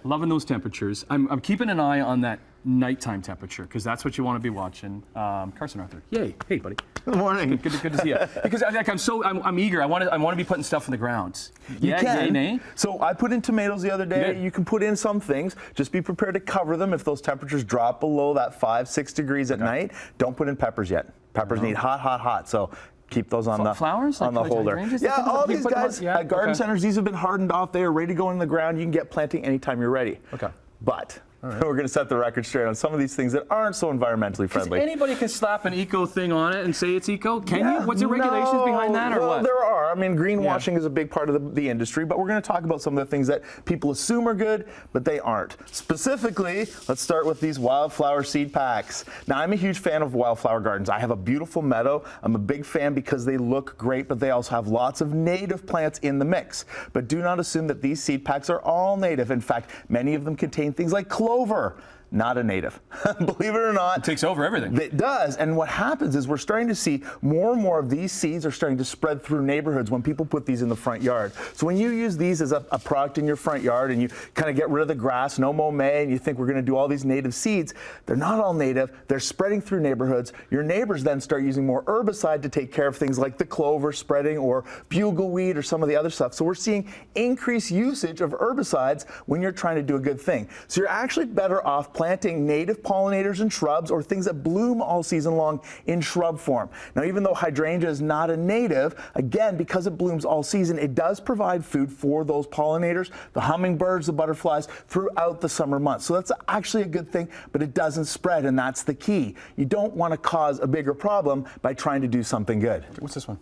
loving those temperatures. I'm keeping an eye on that nighttime temperature because that's what you want to be watching. Carson Arthur, yay! Hey, buddy. Good morning. Good to see you. Because I'm eager. I want to be putting stuff in the ground. You can. Yay, nay? So I put in tomatoes the other day. You can put in some things. Just be prepared to cover them if those temperatures drop below that 5-6 degrees at night. Don't put in peppers yet. Peppers need hot. So keep those on the flowers on the holder. Yeah, all these guys at garden centers, these have been hardened off. They are ready to go in the ground. You can get planting anytime you're ready. Okay. But we're going to set the record straight on some of these things that aren't so environmentally friendly. Anybody can slap an eco thing on it and say it's eco. Can you? What's the regulations behind that, or what? There are. I mean, greenwashing is a big part of the industry, but we're going to talk about some of the things that people assume are good, but they aren't. Specifically, let's start with these wildflower seed packs. Now, I'm a huge fan of wildflower gardens. I have a beautiful meadow. I'm a big fan because they look great, but they also have lots of native plants in the mix. But do not assume that these seed packs are all native. In fact, many of them contain things like clover. Not a native. Believe it or not. It takes over everything. It does. And what happens is we're starting to see more and more of these seeds are starting to spread through neighborhoods when people put these in the front yard. So when you use these as a product in your front yard and you kind of get rid of the grass, no mow May, and you think we're going to do all these native seeds, they're not all native. They're spreading through neighborhoods. Your neighbors then start using more herbicide to take care of things like the clover spreading or bugleweed or some of the other stuff. So we're seeing increased usage of herbicides when you're trying to do a good thing. So you're actually better off planting native pollinators and shrubs or things that bloom all season long in shrub form. Now, even though hydrangea is not a native, again, because it blooms all season, it does provide food for those pollinators, the hummingbirds, the butterflies, throughout the summer months. So that's actually a good thing, but it doesn't spread, and that's the key. You don't want to cause a bigger problem by trying to do something good. What's this one?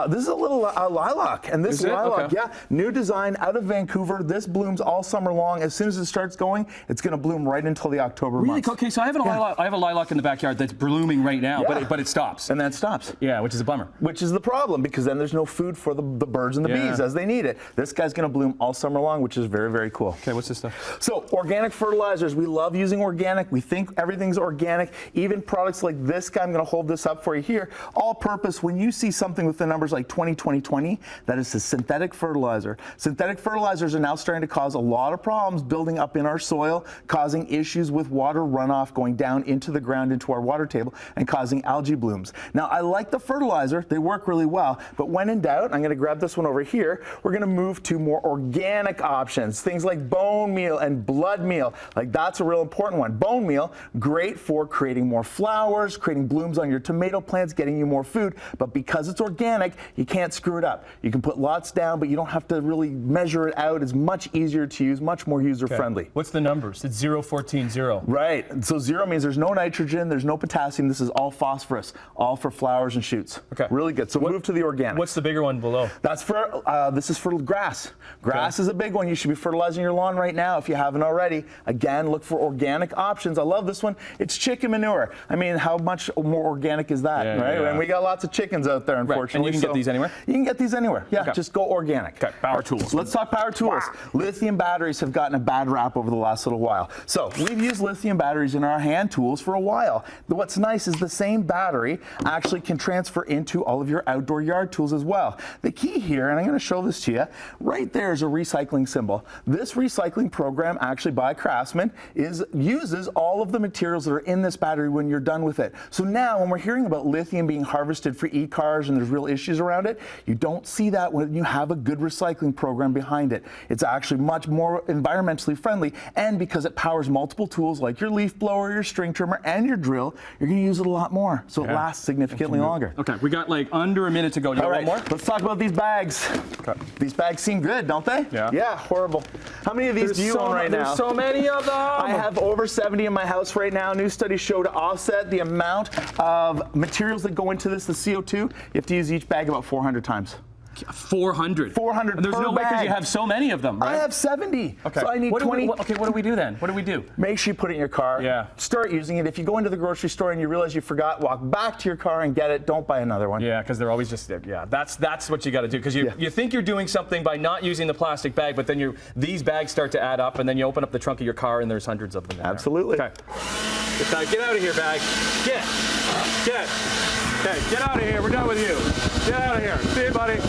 This is a little lilac, and this lilac, okay. New design out of Vancouver. This blooms all summer long. As soon as it starts going, it's going to bloom right until the October months. Okay, so I have a lilac in the backyard that's blooming right now, but it stops. And then it stops. Yeah, which is a bummer. Which is the problem, because then there's no food for the birds and the bees as they need it. This guy's going to bloom all summer long, which is very, very cool. Okay, what's this stuff? So, organic fertilizers. We love using organic. We think everything's organic. Even products like this guy, I'm going to hold this up for you here. All purpose, when you see something with the numbers like 20, 20, 20, that is a synthetic fertilizer. Synthetic fertilizers are now starting to cause a lot of problems building up in our soil, causing issues with water runoff going down into the ground, into our water table, and causing algae blooms. Now, I like the fertilizer. They work really well. But when in doubt, I'm going to grab this one over here. We're going to move to more organic options. Things like bone meal and blood meal. Like, that's a real important one. Bone meal, great for creating more flowers, creating blooms on your tomato plants, getting you more food. But because it's organic, you can't screw it up. You can put lots down, but you don't have to really measure it out. It's much easier to use, much more user-friendly. What's the numbers? It's 0, 14, 0. Right. So 0 means there's no nitrogen, there's no potassium. This is all phosphorus, all for flowers and shoots. Okay. Really good. So move to the organic. What's the bigger one below? That's for, this is for grass. Grass is a big one. You should be fertilizing your lawn right now if you haven't already. Again, look for organic options. I love this one. It's chicken manure. I mean, how much more organic is that, right? Yeah. And we got lots of chickens out there, unfortunately. And you can get these anywhere? You can get these anywhere. Yeah, just go organic. Okay, power tools. Let's talk power tools. Wow. Lithium batteries have gotten a bad rap over the last little while. So we've used lithium batteries in our hand tools for a while. What's nice is the same battery actually can transfer into all of your outdoor yard tools as well. The key here, and I'm going to show this to you, right there is a recycling symbol. This recycling program, actually by Craftsman, uses all of the materials that are in this battery when you're done with it. So now when we're hearing about lithium being harvested for e-cars and there's real issues around it, you don't see that when you have a good recycling program behind it. It's actually much more environmentally friendly, and because it powers multiple tools like your leaf blower, your string trimmer, and your drill, you're going to use it a lot more, so it lasts significantly longer. Okay, we got like under a minute to go. You got one more? Let's talk about these bags. Okay. These bags seem good, don't they? Yeah. Yeah, horrible. How many of these do you own right now? There's so many of them. I have over 70 in my house right now. New studies show to offset the amount of materials that go into this, the CO2, you have to use each bag about 400 times. 400. 400 and there's no way because you have so many of them, right? I have 70. Okay. So I need 20. What do we do then? What do we do? Make sure you put it in your car. Yeah. Start using it. If you go into the grocery store and you realize you forgot, walk back to your car and get it. Don't buy another one. Yeah, because they're always just, that's what you got to do. Because you think you're doing something by not using the plastic bag, but then these bags start to add up, and then you open up the trunk of your car and there's hundreds of them in Absolutely. there. Okay. Get out of here, bag. Get. Okay, get out of here. We're done with you. Get out of here. See you, buddy.